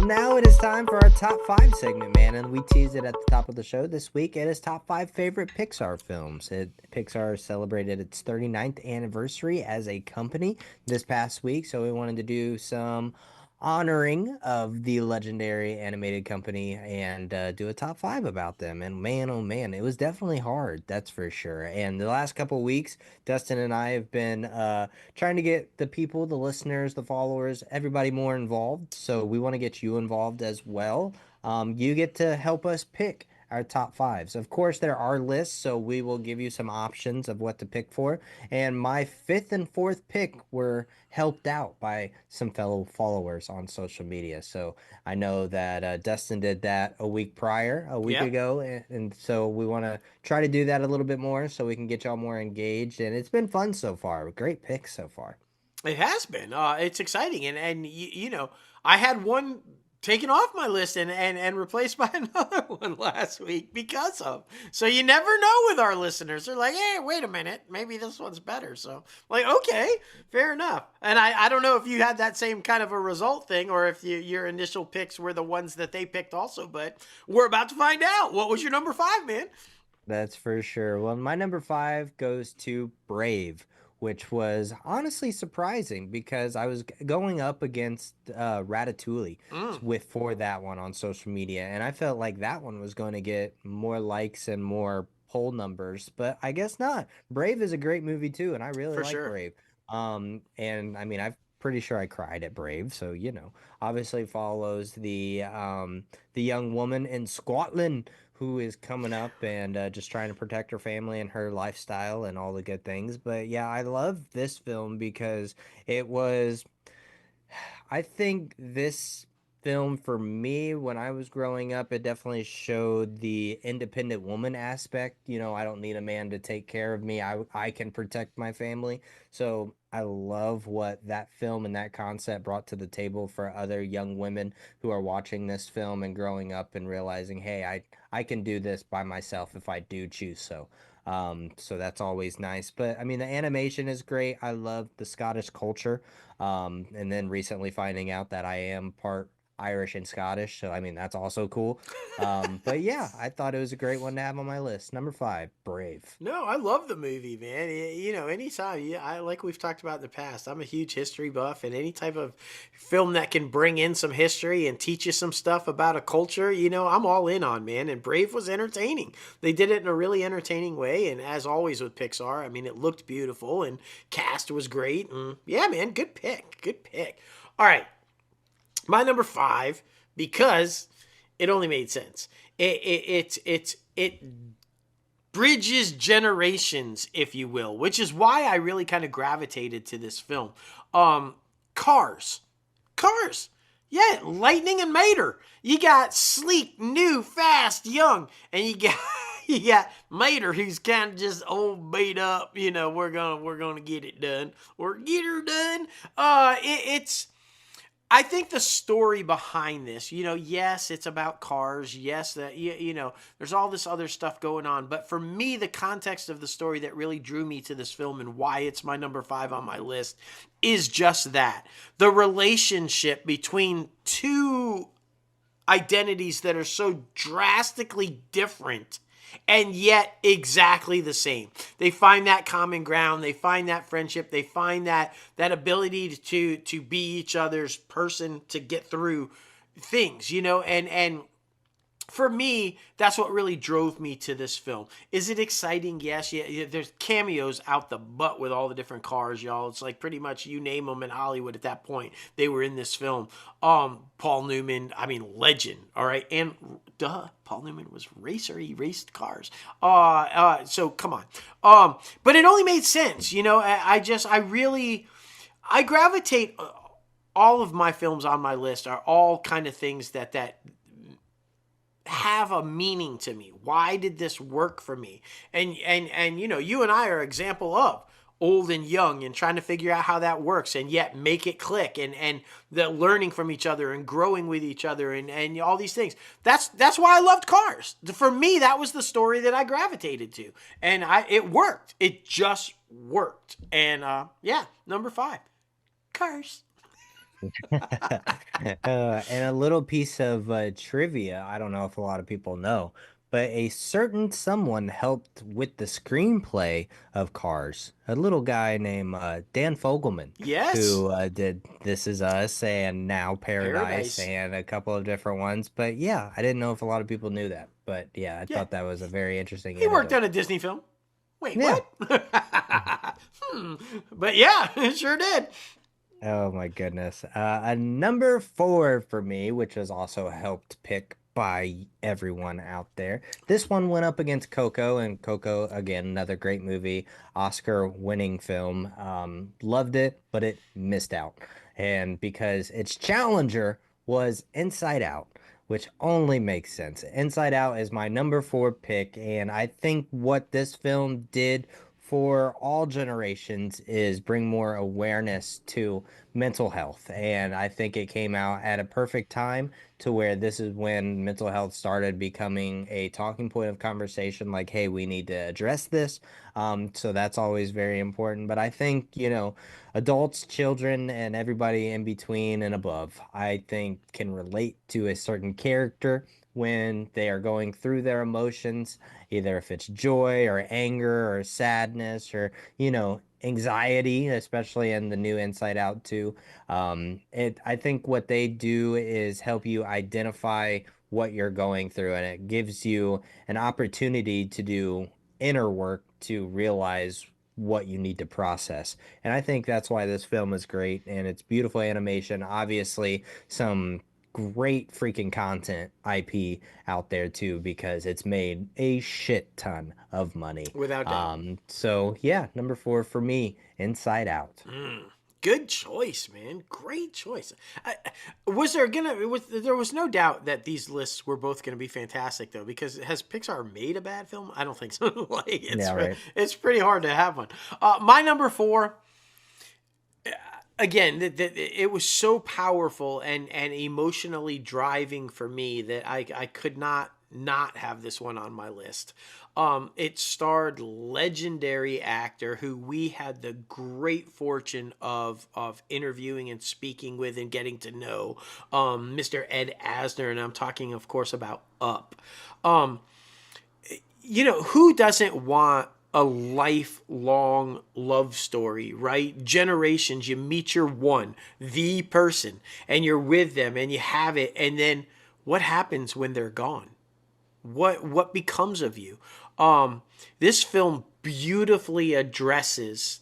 now it is time for our top five segment, man, and we teased it at the top of the show this week. It is top five favorite Pixar films. Pixar celebrated its 39th anniversary as a company this past week, so we wanted to do some honoring of the legendary animated company and do a top five about them. And man, oh man, it was definitely hard, that's for sure. And the last couple weeks, Dustin and I have been trying to get the people, the listeners, the followers, everybody more involved. So we want to get you involved as well. You get to help us pick our top fives. Of course, there are lists, so we will give you some options of what to pick for. And my fifth and fourth pick were helped out by some fellow followers on social media. So I know that Dustin did that a week prior, a week Yep. ago, and so we want to try to do that a little bit more so we can get y'all more engaged. And it's been fun so far. Great picks so far. It has been. It's exciting, and I had one taken off my list and replaced by another one last week because of. So you never know with our listeners. They're like, hey, wait a minute, maybe this one's better. So like, okay, fair enough. And I don't know if you had that same kind of a result thing or if your initial picks were the ones that they picked also. But we're about to find out. What was your number five, man? That's for sure. Well, my number five goes to Brave, which was honestly surprising because I was going up against Ratatouille Mm, with for that one on social media, and I felt like that one was going to get more likes and more poll numbers, but I guess not. Brave is a great movie too, and I really for like sure. Brave. And I mean, I'm pretty sure I cried at Brave, so obviously follows the young woman in Scotland who is coming up and just trying to protect her family and her lifestyle and all the good things. But yeah, I love this film because it was I think this film for me when I was growing up, it definitely showed the independent woman aspect. I don't need a man to take care of me. I can protect my family. So I love what that film and that concept brought to the table for other young women who are watching this film and growing up and realizing, hey, I can do this by myself if I do choose so. So that's always nice. But I mean, the animation is great. I love the Scottish culture. And then recently finding out that I am part Irish and Scottish. So, I mean, that's also cool. But yeah, I thought it was a great one to have on my list. Number five, Brave. No, I love the movie, man. Anytime, yeah, I like we've talked about in the past. I'm a huge history buff, and any type of film that can bring in some history and teach you some stuff about a culture, I'm all in on, man. And Brave was entertaining. They did it in a really entertaining way, and as always with Pixar, I mean, it looked beautiful, and cast was great. And yeah, man, good pick, good pick. All right, my number five because it only made sense. It bridges generations, if you will, which is why I really kind of gravitated to this film. Um, Cars, Cars, yeah, Lightning and Mater. You got sleek, new, fast, young, and you got you got Mater, who's kind of just old, beat up. We're gonna get it done or get her done. It's I think the story behind this, yes, it's about cars. Yes, that there's all this other stuff going on. But for me, the context of the story that really drew me to this film and why it's my number five on my list is just that the relationship between two identities that are so drastically different and yet exactly the same. They find that common ground, they find that friendship, they find that ability to be each other's person to get through things, and for me, that's what really drove me to this film. Is it exciting? Yes. Yeah, there's cameos out the butt with all the different cars, y'all. It's like pretty much you name them in Hollywood at that point, they were in this film. Paul Newman, I mean, legend. All right, and Paul Newman was racer. He raced cars. So come on. But it only made sense. I gravitate. All of my films on my list are all kind of things that have a meaning to me. Why did this work for me? And you and I are example of old and young and trying to figure out how that works and yet make it click and the learning from each other and growing with each other and all these things. That's why I loved Cars. For me, that was the story that I gravitated to. And it worked. It just worked. And yeah, number five. Cars. And a little piece of trivia, I don't know if a lot of people know, but a certain someone helped with the screenplay of Cars. A little guy named Dan Fogelman, Yes, who did This Is Us and Now Paradise Paradise. and a couple of different ones. But yeah, I didn't know if a lot of people knew that. But yeah, I Yeah, thought that was a very interesting he worked anecdote. on a Disney film. Wait, Yeah. what? hmm. But yeah, it sure did. Oh my goodness. A number four for me, which was also helped pick by everyone out there. This one went up against Coco, and Coco, again, another great movie, Oscar-winning film. Loved it, but it missed out. And because its challenger was Inside Out, which only makes sense. Inside Out is my number four pick, and I think what this film did for all generations is bring more awareness to mental health. And I think it came out at a perfect time to where this is when mental health started becoming a talking point of conversation like, hey, we need to address this. So that's always very important. But I think, adults, children, and everybody in between and above, I think can relate to a certain character when they are going through their emotions, either if it's joy or anger or sadness or, anxiety, especially in the new Inside Out 2. I think what they do is help you identify what you're going through, and it gives you an opportunity to do inner work to realize what you need to process. And I think that's why this film is great, and it's beautiful animation, obviously some great freaking content IP out there too, because it's made a shit ton of money. Without doubt. So yeah, number four for me, Inside Out. Mm. Good choice, man. Great choice. Was there gonna? There was no doubt that these lists were both gonna be fantastic, though. Because has Pixar made a bad film? I don't think so. Like Yeah, right. it's pretty hard to have one. My number four. Again, it was so powerful and emotionally driving for me that I could not have this one on my list. It starred legendary actor who we had the great fortune of interviewing and speaking with and getting to know, Mr. Ed Asner, and I'm talking, of course, about Up. Um, who doesn't want a lifelong love story, right? Generations, you meet your one, the person, and you're with them and you have it. And then what happens when they're gone? What becomes of you? This film beautifully addresses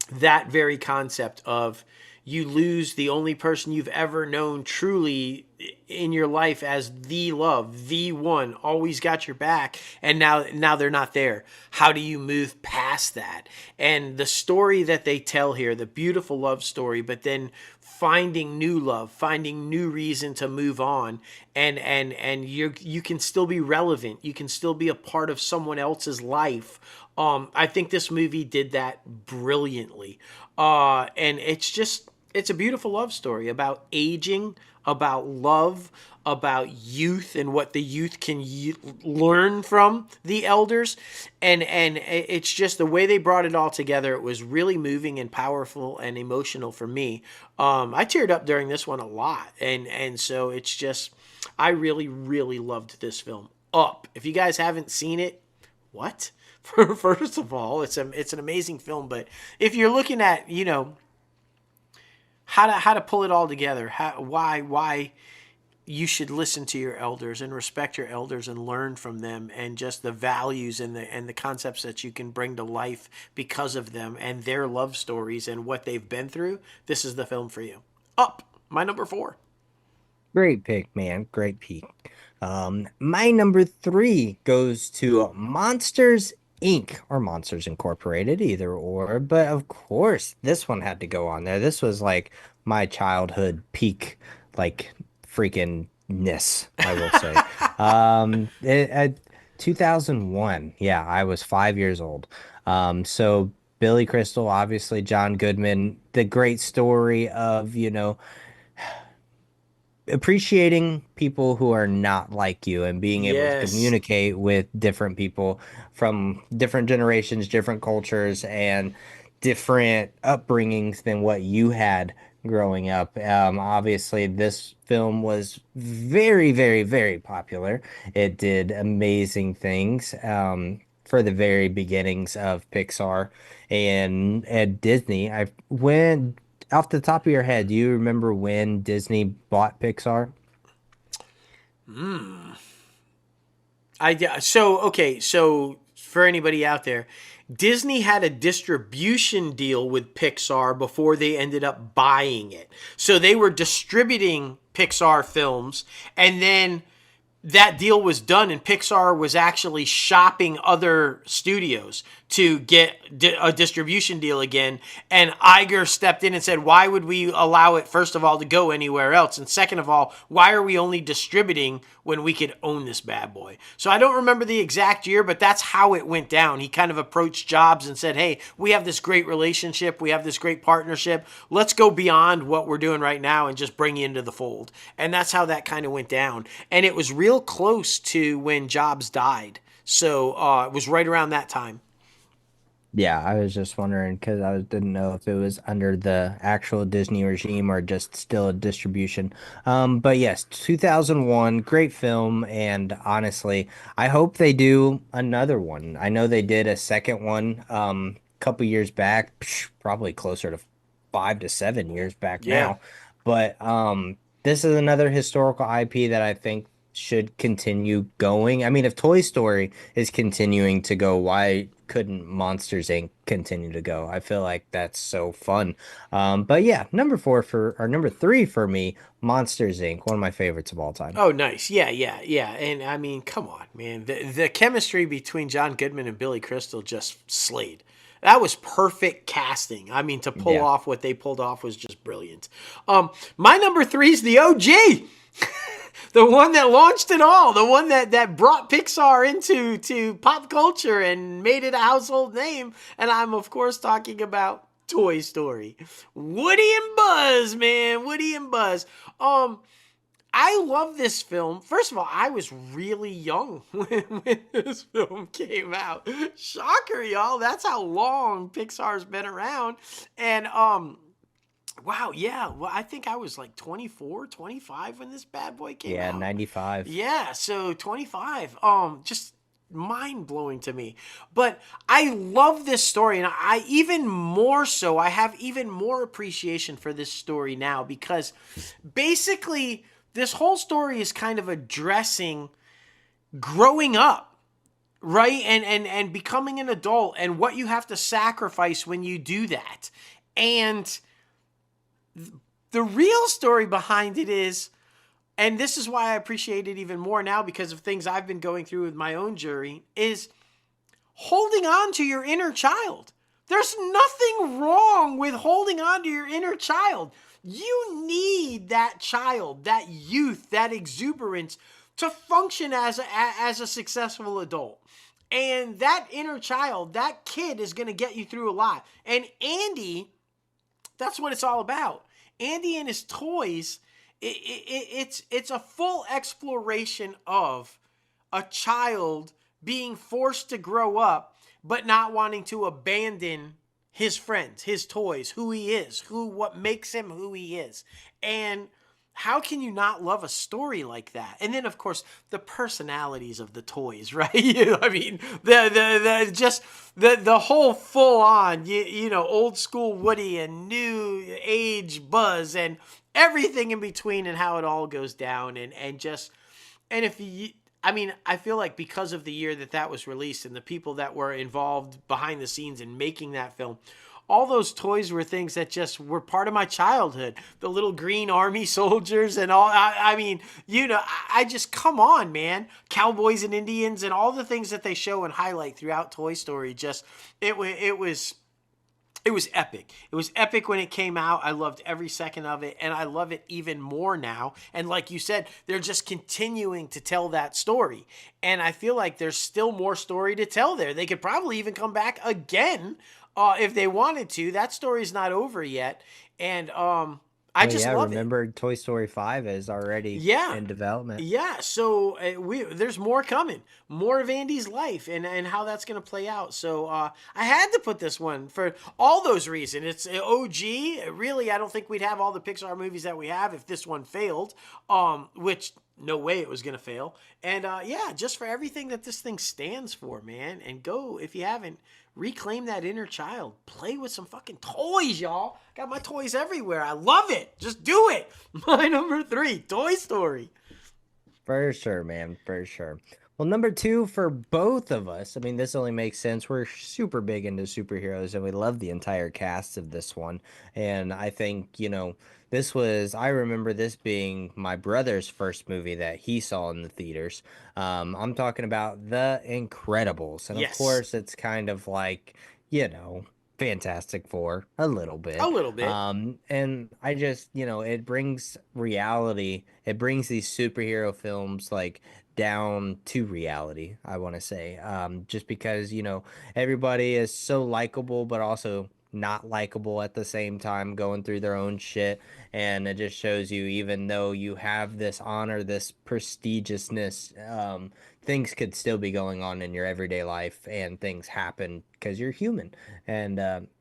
that very concept of you lose the only person you've ever known truly in your life as the love, the one, always got your back, and now they're not there. How do you move past that? And the story that they tell here, the beautiful love story, but then finding new love, finding new reason to move on, and you can still be relevant. You can still be a part of someone else's life. I think this movie did that brilliantly. And it's a beautiful love story about aging, about love, about youth and what the youth can learn from the elders, and it's just the way they brought it all together. It was really moving and powerful and emotional for me. I teared up during this one a lot, and so it's just I really really loved this film. Up. If you guys haven't seen it, what? First of all, it's an amazing film, but if you're looking at how to pull it all together, why you should listen to your elders and respect your elders and learn from them, and just the values and the concepts that you can bring to life because of them and their love stories and what they've been through, this is the film for you. Up, my number four. Great pick, man. Great pick. My number three goes to Monsters Inc. or Monsters Incorporated, either or. But of course, this one had to go on there. This was like my childhood peak, like freaking ness, I will say. 2001. Yeah, I was 5 years old. So Billy Crystal, obviously John Goodman, the great story of, appreciating people who are not like you and being able to Yes. communicate with different people from different generations, different cultures, and different upbringings than what you had growing up. Obviously, this film was very, very, very popular. It did amazing things for the very beginnings of Pixar and Disney. I when off the top of your head, do you remember when Disney bought Pixar? So okay, so for anybody out there, Disney had a distribution deal with Pixar before they ended up buying it. So they were distributing Pixar films, and then that deal was done, and Pixar was actually shopping other studios to get a distribution deal again. And Iger stepped in and said, why would we allow it, first of all, to go anywhere else? And second of all, why are we only distributing when we could own this bad boy? So I don't remember the exact year, but that's how it went down. He kind of approached Jobs and said, hey, we have this great relationship. We have this great partnership. Let's go beyond what we're doing right now and just bring you into the fold. And that's how that kind of went down. And it was real close to when Jobs died. So it was right around that time. Yeah, I was just wondering because didn't know if it was under the actual Disney regime or just still a distribution. But yes, 2001, great film, and honestly, I hope they do another one. I know they did a second one a couple years back, probably closer to 5 to 7 years back Yeah. now. But this is another historical IP that I think should continue going. I mean, if Toy Story is continuing to go, why couldn't Monsters Inc. continue to go? I feel like that's so fun. But yeah, number three for me, Monsters Inc., one of my favorites of all time. Oh, nice. Yeah, yeah, yeah. And I mean, come on, man. The chemistry between John Goodman and Billy Crystal just slayed. That was perfect casting. I mean, to pull Yeah. off what they pulled off was just brilliant. My number three is the OG. The one that launched it all, the one that brought Pixar into to pop culture and made it a household name. And I'm of course talking about Toy Story. Woody and Buzz, man. Woody and Buzz. I love this film. First of all, I was really young when this film came out. Shocker, y'all. That's how long Pixar's been around. And wow, yeah. Well, I think I was like 24, 25 when this bad boy came Yeah, out. 95. Yeah, so 25. Just mind blowing to me. But I love this story, and I even more so, I have even more appreciation for this story now because basically this whole story is kind of addressing growing up, right? And becoming an adult and what you have to sacrifice when you do that. And the real story behind it is, and this is why I appreciate it even more now because of things I've been going through with my own journey, is holding on to your inner child. There's nothing wrong with holding on to your inner child. You need that child, that youth, that exuberance to function as a successful adult. And that inner child, that kid is going to get you through a lot. And Andy, that's what it's all about. Andy and his toys, it's a full exploration of a child being forced to grow up, but not wanting to abandon his friends, his toys, who he is, what makes him who he is. And how can you not love a story like that? And then, of course, the personalities of the toys, right? I mean, the whole full on, old school Woody and new age Buzz and everything in between and how it all goes down and if you. I mean, I feel like because of the year that was released and the people that were involved behind the scenes in making that film, all those toys were things that just were part of my childhood. The little green army soldiers and all. I mean, I just, come on, man. Cowboys and Indians and all the things that they show and highlight throughout Toy Story. Just, it was epic. It was epic when it came out. I loved every second of it, and I love it even more now. And like you said, they're just continuing to tell that story. And I feel like there's still more story to tell there. They could probably even come back again if they wanted to. That story's not over yet. And I Well, just yeah, love it. remember Toy Story 5 is already Yeah. in development. Yeah, so we there's more coming, more of Andy's life and how that's gonna play out. So I had to put this one for all those reasons. It's OG. Really, I don't think we'd have all the Pixar movies that we have if this one failed. Which no way it was gonna fail. And yeah, just for everything that this thing stands for, man. And go if you haven't. Reclaim that inner child. Play with some fucking toys, y'all. Got my toys everywhere. I love it. Just do it. My number three, Toy Story. For sure, man, for sure. Well, number two for both of us, I mean, this only makes sense. We're super big into superheroes and we love the entire cast of this one. And I think, I remember this being my brother's first movie that he saw in the theaters. I'm talking about The Incredibles. And of Yes, course, it's kind of like, you know, Fantastic Four a little a bit. little bit. And I just, it brings reality. It brings these superhero films like down to reality, I want to say. Just because, everybody is so likable, but also not likable at the same time, going through their own shit. And it just shows you, even though you have this honor, this prestigiousness, things could still be going on in your everyday life and things happen because you're human. And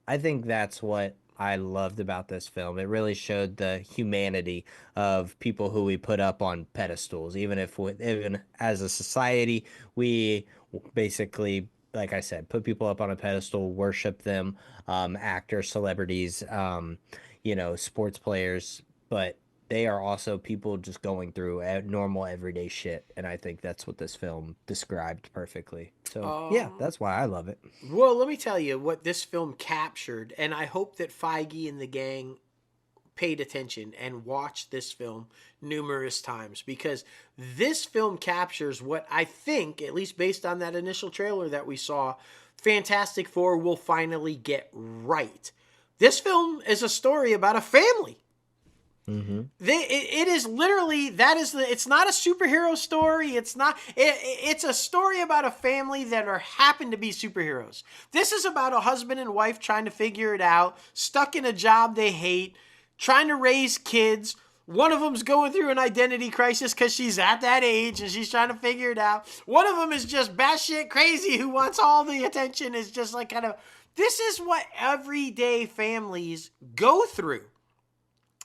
I think that's what I loved about this film. It really showed the humanity of people who we put up on pedestals, even as a society, we basically, like I said, put people up on a pedestal, worship them, actors, celebrities, sports players, but they are also people just going through normal everyday shit, and I think that's what this film described perfectly. So yeah, Um, that's why I love it. well, let me tell you what this film captured, and I hope that Feige and the gang paid attention and watched this film numerous times because this film captures what I think, at least based on that initial trailer that we saw, Fantastic Four will finally get right. This film is a story about a family. Mm-hmm. It is literally that is the it's not a superhero story. It's a story about a family that are happen to be superheroes. This is about a husband and wife trying to figure it out, stuck in a job they hate, trying to raise kids. One of them's going through an identity crisis because she's at that age and she's trying to figure it out. One of them is just batshit crazy who wants all the attention. Is just like kind of this is what everyday families go through.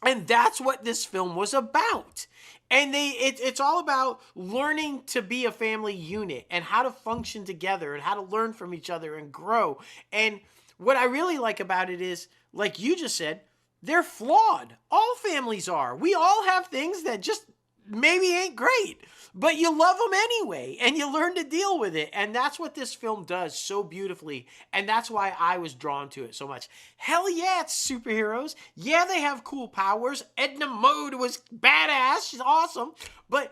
And that's what this film was about. And it's all about learning to be a family unit and how to function together and how to learn from each other and grow. And what I really like about it is, like you just said, they're flawed. All families are. We all have things that just maybe ain't great, but you love them anyway and you learn to deal with it. And that's what this film does so beautifully. And that's why I was drawn to it so much. Hell yeah, it's superheroes. Yeah, they have cool powers. Edna Mode was badass. She's awesome. But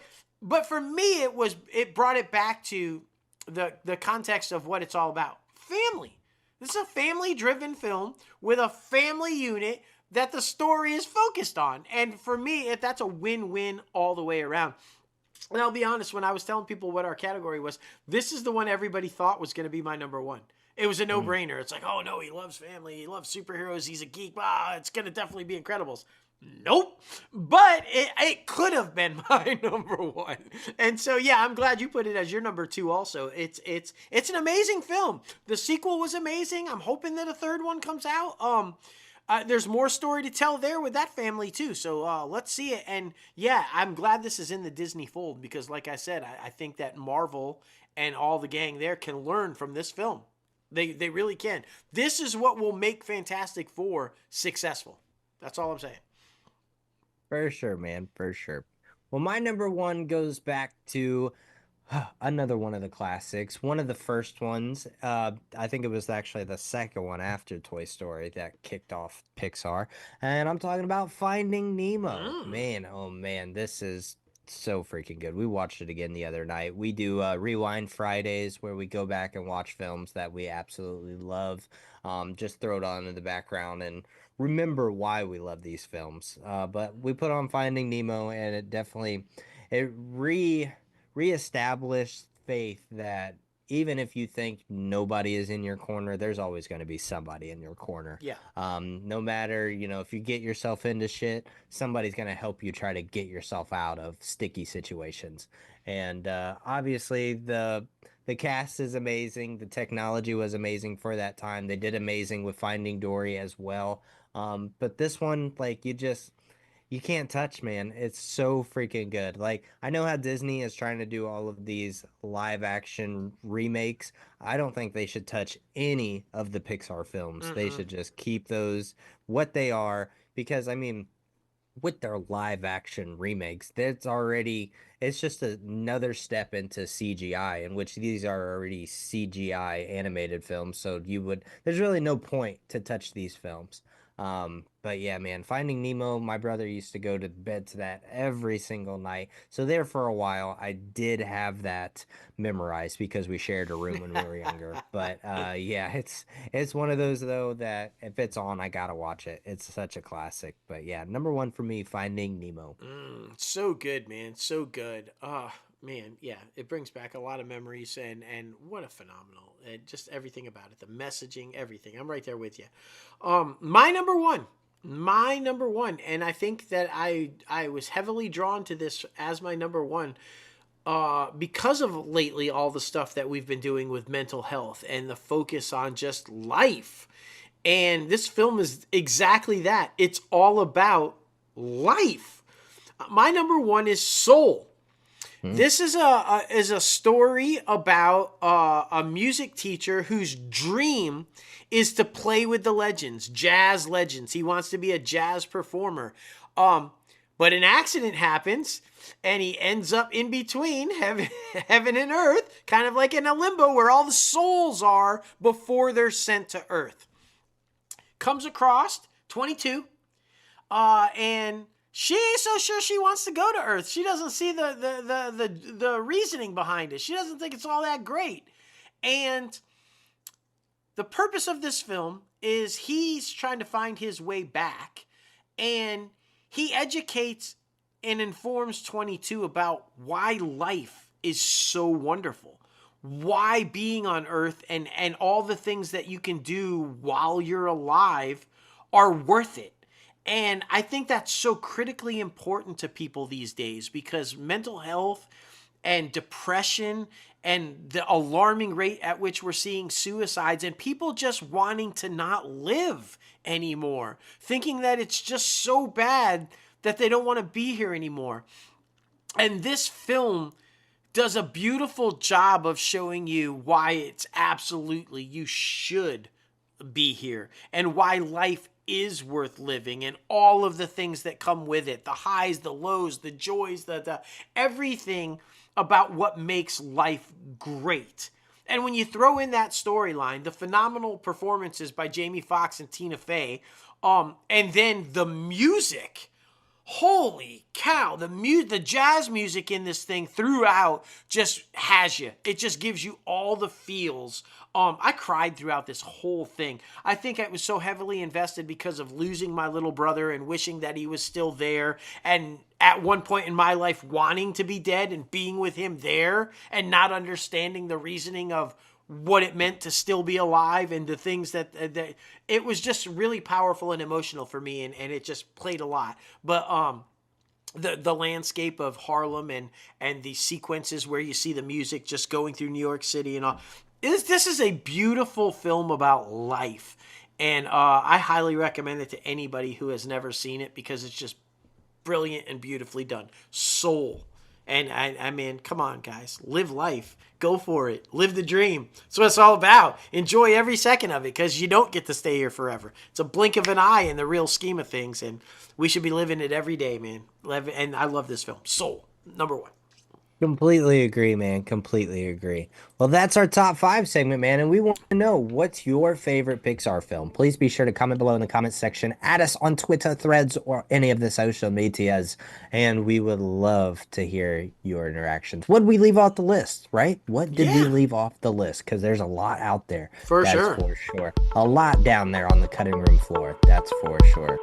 for me it brought it back to the context of what it's all about. Family. This is a family driven film with a family unit that the story is focused on. And for me, that's a win-win all the way around. And I'll be honest, when I was telling people what our category was, this is the one everybody thought was going to be my number one. It was a no-brainer. It's like, oh no, he loves family, he loves superheroes, he's a geek. It's going to definitely be Incredibles. Nope. But it could have been my number one. And so yeah, I'm glad you put it as your number two also. It's an amazing film. The sequel was amazing. I'm hoping that a third one comes out. There's more story to tell there with that family too. So let's see it. And yeah, I'm glad this is in the Disney fold because, like I said, I think that Marvel and all the gang there can learn from this film. They really can. This is what will make Fantastic Four successful. That's all I'm saying. For sure, man, for sure. Well, my number one goes back to another one of the classics, one of the first ones. I think it was actually the second one after Toy Story that kicked off Pixar. And I'm talking about Finding Nemo. Mm. Man, oh man, this is so freaking good. We watched it again the other night. We do Rewind Fridays where we go back and watch films that we absolutely love. Just throw it on in the background and remember why we love these films. But we put on Finding Nemo, and it definitely it reestablished faith that even if you think nobody is in your corner, there's always going to be somebody in your corner. Yeah. No matter, if you get yourself into shit, somebody's going to help you try to get yourself out of sticky situations. And obviously, the cast is amazing. The technology was amazing for that time. They did amazing with Finding Dory as well. But this one, like, you can't touch, man. It's so freaking good. Like, I know how Disney is trying to do all of these live action remakes. I don't think they should touch any of the Pixar films. They Mm-mm. should just keep those what they are, because I mean, with their live action remakes, it's just another step into CGI, in which these are already CGI animated films. So there's really no point to touch these films. But yeah, man, Finding Nemo, my brother used to go to bed to that every single night. So there for a while, I did have that memorized because we shared a room when we were younger. But yeah, it's one of those though that if it's on, I gotta watch it. It's such a classic. But yeah, number one for me, Finding Nemo. So good, man. So good. Man, yeah, it brings back a lot of memories, and what a phenomenal, just everything about it, the messaging, everything. I'm right there with you. My number one, and I think that I was heavily drawn to this as my number one, because of lately all the stuff that we've been doing with mental health and the focus on just life. And this film is exactly that. It's all about life. My number one is Soul. Hmm. This is a story about a music teacher whose dream is to play with the legends, jazz legends. He wants to be a jazz performer. Um, but an accident happens, and he ends up in between heaven, heaven and earth, kind of like in a limbo where all the souls are before they're sent to earth. Comes across 22, and she's so sure she wants to go to Earth. She doesn't see the reasoning behind it. She doesn't think it's all that great. And the purpose of this film is he's trying to find his way back, and he educates and informs 22 about why life is so wonderful, why being on Earth and all the things that you can do while you're alive are worth it. And I think that's so critically important to people these days, because mental health and depression and the alarming rate at which we're seeing suicides and people just wanting to not live anymore, thinking that it's just so bad that they don't want to be here anymore. And this film does a beautiful job of showing you why it's absolutely you should be here, and why life is worth living, and all of the things that come with it, the highs, the lows, the joys, the everything about what makes life great. And when you throw in that storyline, the phenomenal performances by Jamie Foxx and Tina Fey, and then the music, holy cow, the jazz music in this thing throughout just has you. It just gives you all the feels. I cried throughout this whole thing. I think I was so heavily invested because of losing my little brother and wishing that he was still there, and at one point in my life wanting to be dead and being with him there and not understanding the reasoning of what it meant to still be alive, and the things that it was just really powerful and emotional for me, and it just played a lot. But the landscape of Harlem, and the sequences where you see the music just going through New York City and all, this is a beautiful film about life. And I highly recommend it to anybody who has never seen it, because it's just brilliant and beautifully done. Soul. And I mean, come on, guys. Live life. Go for it. Live the dream. That's what it's all about. Enjoy every second of it, because you don't get to stay here forever. It's a blink of an eye in the real scheme of things. And we should be living it every day, man. And I love this film. Soul. Number one. Completely agree, man. Completely agree. Well, that's our top five segment, man. And we want to know, what's your favorite Pixar film? Please be sure to comment below in the comments section. Add us on Twitter, Threads, or any of the social medias. And we would love to hear your interactions. What did we leave off the list, right? What did we Yeah, leave off the list? Because there's a lot out there. for That's sure. for sure. A lot down there on the cutting room floor. That's for sure.